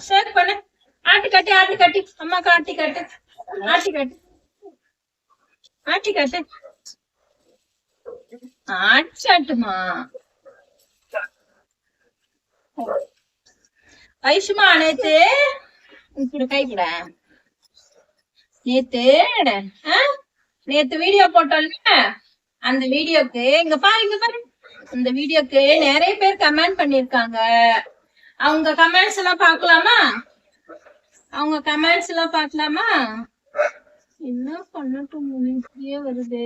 ஷேக் பண்ணு. ஆட்டி கட்டி ஆட்டி கட்டி அம்மாக்கு ஆட்டி கட்டு ஆட்டி கட்டு ஆட்டி கட்டு ஆட்டாட்டுமா. ஐஷுமா நேத்து கை கூட நேத்து வீடியோ போட்டோம்ல, அந்த வீடியோக்கு இங்க பாரு இந்த வீடியோக்கு நிறைய பேர் கமெண்ட் பண்ணிருக்காங்க. அவங்க கமெண்ட்ஸ் எல்லாம் பாக்கலாமா? என்ன பண்ணட்டும் வருது.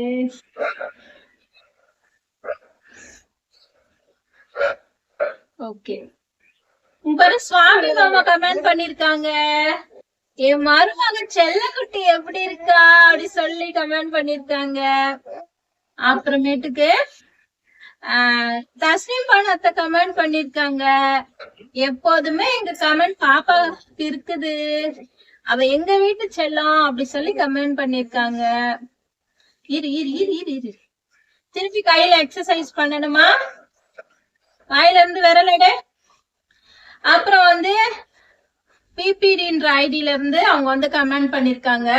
ஓகே, பாரு சுவாமி மாமா கமெண்ட் பண்ணிருக்காங்க. என் மருமக செல்லக்குட்டி எப்படி இருக்கா அப்படி சொல்லி கமெண்ட் பண்ணிருக்காங்க. அப்புறமேட்டுக்கு தஸ்லீம் பண்ணத்த கமெண்ட் பண்ணிருக்காங்க. எப்போதுமே எங்க கமெண்ட் பாப்பா இருக்குது, அவ எங்க வீட்டு செல்லம் அப்படி சொல்லி கமெண்ட் பண்ணிருக்காங்க. இரு திருப்பி கையில எக்ஸசைஸ் பண்ணணுமா? வாயில இருந்து விரலடு. அப்புறம் வந்து பிபிடின்ற ஐடியில இருந்து அவங்க வந்து கமெண்ட் பண்ணிருக்காங்க.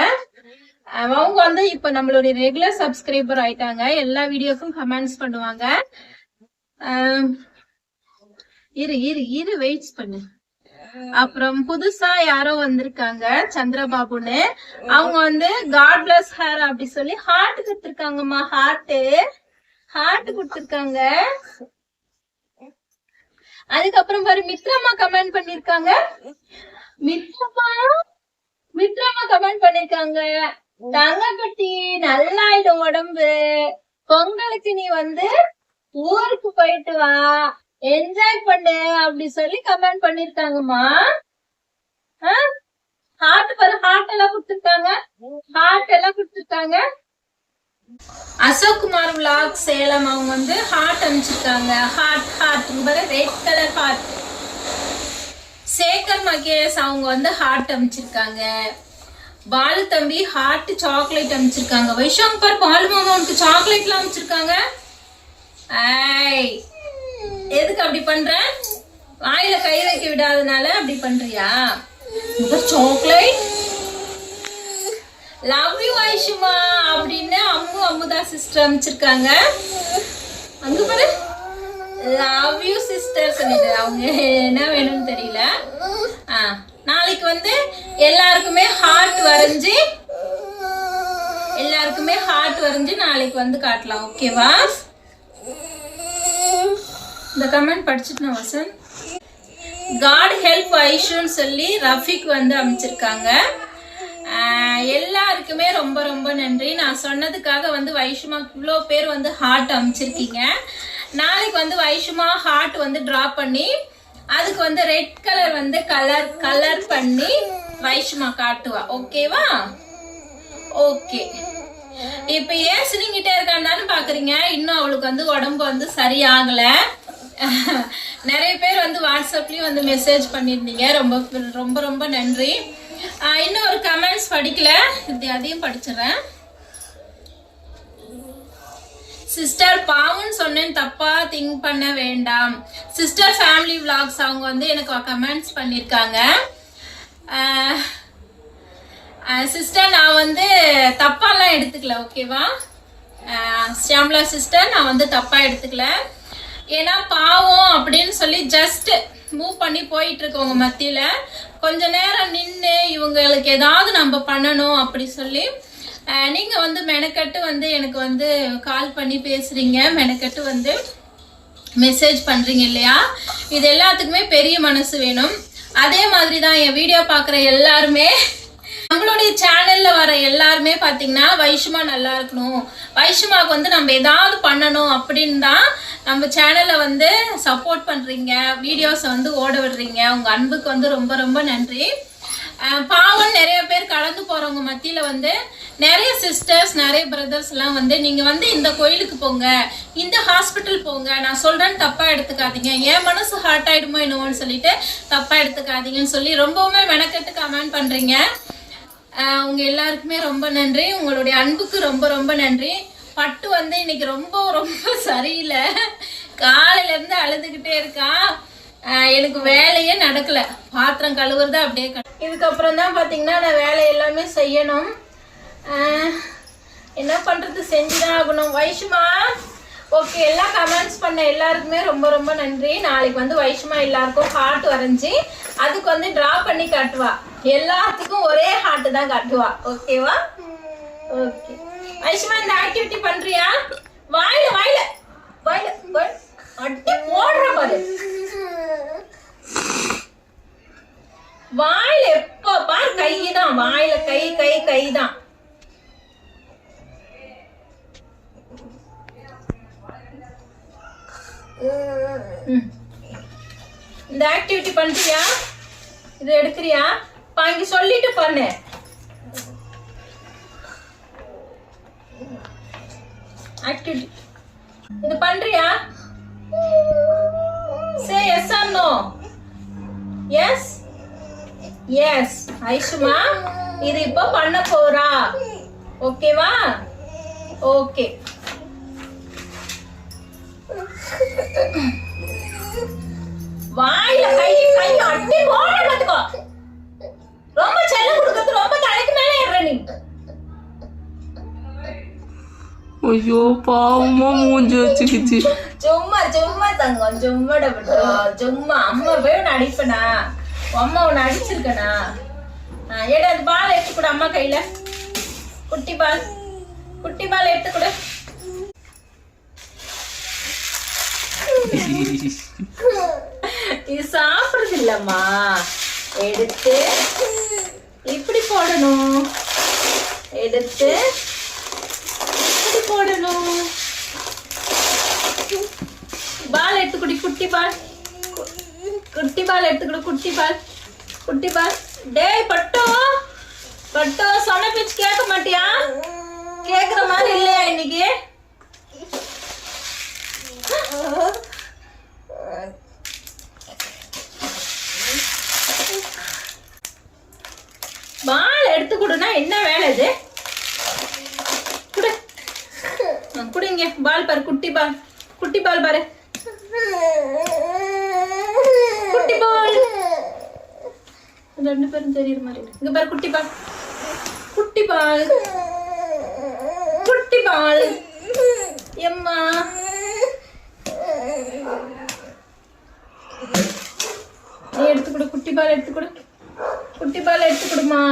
அவங்க வந்து இப்ப நம்மளுடைய ரெகுலர் சப்ஸ்கிரைபர் ஆயிட்டாங்க. எல்லா வீடியோக்கும் கமெண்ட்ஸ் பண்ணுவாங்க. இரு வெயிட்ஸ் பண்ணு. அப்புறம் புதுசா யாரோ வந்திருக்காங்க, சந்திரபாபுன்னு. அவங்க வந்து காட் பிளஸ் ஹர் அப்படி சொல்லி ஹார்ட் கொடுத்திருக்காங்கம்மா. ஹார்ட் கொடுத்திருக்காங்க. அதுக்கப்புறம் பாரு மித்ராமா கமெண்ட் பண்ணிருக்காங்க. மித்ராமா கமெண்ட் பண்ணிருக்காங்க. தங்கக்குட்டி நல்லாயிடும் உடம்பு, பொங்கலுக்கு நீ வந்து ஊருக்கு போயிட்டு வா, என்ஜாய் பண்ணு அப்படி சொல்லி கமெண்ட் பண்ணிருக்காங்கம்மா. ஹார்ட் பாரு, ஹார்ட் எல்லாம் கொடுத்துருக்காங்க. அசோக் குமார் விளாக் சேலம் அவங்க வந்து ஹார்ட் அனுப்பிச்சிருக்காங்க. Heart red colour heart. Sekar Mahesh அவங்க வந்து ஹார்ட் அனுப்பிச்சிருக்காங்க. பாலு தம்பி ஹார்ட் சாக்லேட் அனுப்பிச்சிருக்காங்க. வைஷாங்கர் பாலு மாமா உனக்கு சாக்லேட் எல்லாம் அனுப்பிச்சிருக்காங்க. எதுக்கு அப்படி பண்ற? வாயில கை வைக்க விடாதனால அப்படி பண்றியா? சாக்லேட் லவ் யூ ஐஷுமா அப்படின்னு அம்முதா சிஸ்டர் அனுப்பிச்சிருக்காங்க. அங்க பாரு, லவ் யூ சிஸ்டர் சொல்லிட்டு அவங்க என்ன வேணும்னு தெரியல. நாளைக்கு வந்து எல்லாருக்குமே ஹார்ட் வரைஞ்சு நாளைக்கு வந்து காட்டலாம். ஓகேவா? இந்த கமெண்ட் படிச்சுட்டு வசன். காட் ஹெல்ப் ஐஷுன்னு சொல்லி ரஃபிக் வந்து அமைச்சிருக்காங்க. எல்லாருக்குமே ரொம்ப ரொம்ப நன்றி. நான் சொன்னதுக்காக வந்து வைஷுமா இவ்வளோ பேர் வந்து ஹார்ட் அமைச்சிருக்கீங்க. நாளைக்கு வந்து வைஷுமா ஹார்ட் வந்து டிரா பண்ணி அதுக்கு வந்து ரெட் கலர் வந்து கலர் பண்ணி வைஷுமா காட்டுவா. ஓகேவா? ஓகே. இப்ப ஏன் சிரிங்கிட்டே இருக்கான்னு பாக்குறீங்க. இன்னும் அவளுக்கு வந்து உடம்பு வந்து சரியாகல. நிறைய பேர் வந்து வாட்ஸ்அப்லயும் வந்து மெசேஜ் பண்ணிருந்தீங்க. ரொம்ப ரொம்ப ரொம்ப நன்றி. இன்னும் ஒரு கமெண்ட்ஸ் படிக்கல, அதையும் படிச்சிடறேன். சிஸ்டர் பாவம்னு சொன்னேன், தப்பா திங்க் பண்ண வேண்டாம். சிஸ்டர் ஃபேமிலி விளாக்ஸ் அவங்க வந்து எனக்கு கமெண்ட்ஸ் பண்ணிருக்காங்க. சிஸ்டர் நான் வந்து தப்பாலாம் எடுத்துக்கல. ஓகேவா? ஷியாம்லா சிஸ்டர் நான் வந்து தப்பா எடுத்துக்கல. ஏன்னா பாவம் அப்படின்னு சொல்லி ஜஸ்ட் மூவ் பண்ணி போயிட்டு இருக்கவங்க மத்தியில கொஞ்ச நேரம் நின்று இவங்களுக்கு ஏதாவது நம்ம பண்ணணும் அப்படி சொல்லி நீங்க வந்து மெனக்கட்டு வந்து எனக்கு வந்து கால் பண்ணி பேசுறீங்க, மெனக்கட்டு வந்து மெசேஜ் பண்றீங்க இல்லையா? இது எல்லாத்துக்குமே பெரிய மனசு வேணும். அதே மாதிரி தான் என் வீடியோ பார்க்குற எல்லாருமே, நம்மளுடைய சேனல்ல வர எல்லாருமே பார்த்தீங்கன்னா வைஷுமா நல்லா இருக்கணும், வைஷுமாவுக்கு வந்து நம்ம ஏதாவது பண்ணணும் அப்படின்னு தான் நம்ம சேனலை வந்து சப்போர்ட் பண்ணுறீங்க, வீடியோஸை வந்து ஓட விடுறீங்க. உங்கள் அன்புக்கு வந்து ரொம்ப ரொம்ப நன்றி. பாவம் நிறைய பேர் கலந்து போகிறவங்க மத்தியில் வந்து நிறைய சிஸ்டர்ஸ் நிறைய பிரதர்ஸ்லாம் வந்து நீங்கள் வந்து இந்த கோயிலுக்கு போங்க, இந்த ஹாஸ்பிட்டல் போங்க, நான் சொல்கிறேன்னு தப்பாக எடுத்துக்காதீங்க, என் மனசு ஹார்ட் ஆகிடுமோ என்னவோன்னு சொல்லிட்டு தப்பாக எடுத்துக்காதீங்கன்னு சொல்லி ரொம்பவுமே மெனக்கெட்டு கமெண்ட் பண்ணுறீங்க. உங்கள் எல்லாருக்குமே ரொம்ப நன்றி. உங்களுடைய அன்புக்கு ரொம்ப ரொம்ப நன்றி. பட்டு வந்து இன்னைக்கு ரொம்ப ரொம்ப சரியில்லை. காலையில இருந்து அழுதுகிட்டே இருக்கான். எனக்கு வேலையே நடக்கல. பாத்திரம் கழுவுறது அப்படியே இதுக்கப்புறம் தான் பார்த்தீங்கன்னா நான் வேலை எல்லாமே செய்யணும். என்ன பண்ணுறது, செஞ்சுதான் ஆகணும். வைஷுமா ஓகே, எல்லாம் கமெண்ட்ஸ் பண்ண எல்லாருக்குமே ரொம்ப ரொம்ப நன்றி. நாளைக்கு வந்து வைஷுமா எல்லாருக்கும் ஹார்ட் வரைஞ்சி அதுக்கு வந்து ட்ரா பண்ணி காட்டுவா. எல்லாத்துக்கும் ஒரே ஹார்ட் தான் காட்டுவா. ஓகேவா? ஓகே வைஷுமா, இந்த ஆக்டிவிட்டி பண்றியா? வாயில வாயில வாயில அட்டி போடுற பாரு. வாயில எப்ப பாரு கைதான், வாயில கை கை கைதான். இந்த ஆக்டிவிட்டி பண்றியா? இது எடுக்கிறியா? பாங்கி சொல்லிட்டு பண்ணு. ஆக்டிவிட்டி இது பண்றியா? Say yes or no? Yes yes. ஐஷுமா இது இப்போ பண்ண போறா. ஓகேவா? ஓகே. வாயில கை கை அட்டி போட கத்துக்கோ. ரொம்ப செல்லம் கொடுக்கிறது, ரொம்ப தலைக்கு மேல ஏற நீ. ஐயோ பாவமா மூஞ்சி வச்சுக்கிச்சு. சும்மா சும்மா தங்கம், சும்மாட பட்டோம். சும்மா அம்மா போய் உன்னை அடிப்பனா? அம்மா உன்னை அடிச்சிருக்கனா? ஏடா அது பால் எடுத்து கொடு அம்மா கையில. குட்டி பால், குட்டி பால் எடுத்து கொடு. இது சாப்பிடுறது இல்லம்மா. எடுத்து இப்படி போடணும், எடுத்து இப்படி போடணும். பால் எடுத்துக்கொடி, குட்டி பால், குட்டி பால் எடுத்துக்கொடு. குட்டி பால், குட்டி பால். டேய் பட்டோ, பட்டோ சொன்ன பேச்சு கேட்க மாட்டியா? கேக்குற மாதிரி இல்லையா இன்னைக்கு? பால் எடுத்து கொடுனா என்ன வேலை இது? குடு குடுங்க பால் பாரு. குட்டி பால், குட்டி பால் பாரு. குட்டி பால் ரெண்டு பேரும் தெரியுற மாதிரி. இங்க பாரு குட்டி பால், குட்டி பால், குட்டி பால். எம்மா நீ எடுத்துக்கொடு. குட்டி பால் எடுத்துக்கொடு, குட்டி பால் எடுத்துக்கொடுமா.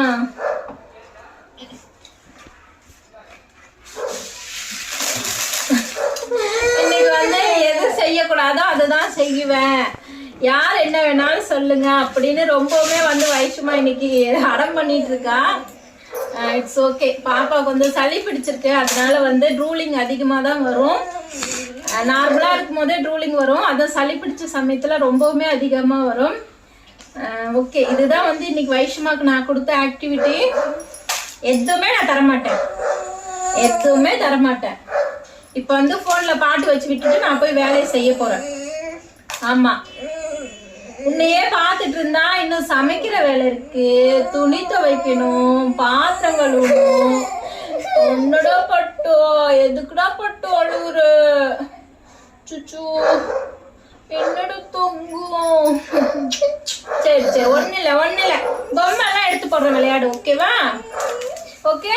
இன்னைக்கு வந்து எது செய்யக்கூடாதோ அதுதான் செய்வேன். யார் என்ன வேணாலும் சொல்லுங்க அப்படின்னு ரொம்பவுமே வந்து வைஷுமா இன்னைக்கு அடம் பண்ணிட்டு இருக்கா. It's okay. பாப்பாவுக்கு வந்து சளி பிடிச்சிருக்கு, அதனால வந்து ட்ரூலிங் அதிகமாக தான் வரும். நார்மலாக இருக்கும் போதே ட்ரூலிங் வரும், அதுவும் சளி பிடிச்ச சமயத்தில் ரொம்பவுமே அதிகமாக வரும். ஓகே, இதுதான் வந்து இன்னைக்கு வைஷுமாக்கு நான் கொடுத்த ஆக்டிவிட்டி. எதுவுமே நான் தரமாட்டேன், எதுவுமே தரமாட்டேன். இப்போ வந்து ஃபோனில் பாட்டு வச்சு விட்டுட்டு நான் போய் வேலையை செய்ய போகிறேன். ஆமாம், உன்னையே பார்த்துட்டு இருந்தா இன்னும் சமைக்கிற வேலை இருக்கு, துணி துவைக்கணும், பாத்திரம் கழுவணும். உன்னடா பட்டோ, எதுக்குடா பட்டோ அழுகுற? சுச்சு என்னோட தொங்கும். சரி சரி, ஒன்றும் இல்லை ஒன்றும் இல்லை. பொம்மை எல்லாம் எடுத்து போடுற விளையாடு. ஓகேவா? ஓகே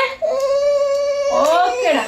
ஓகேடா.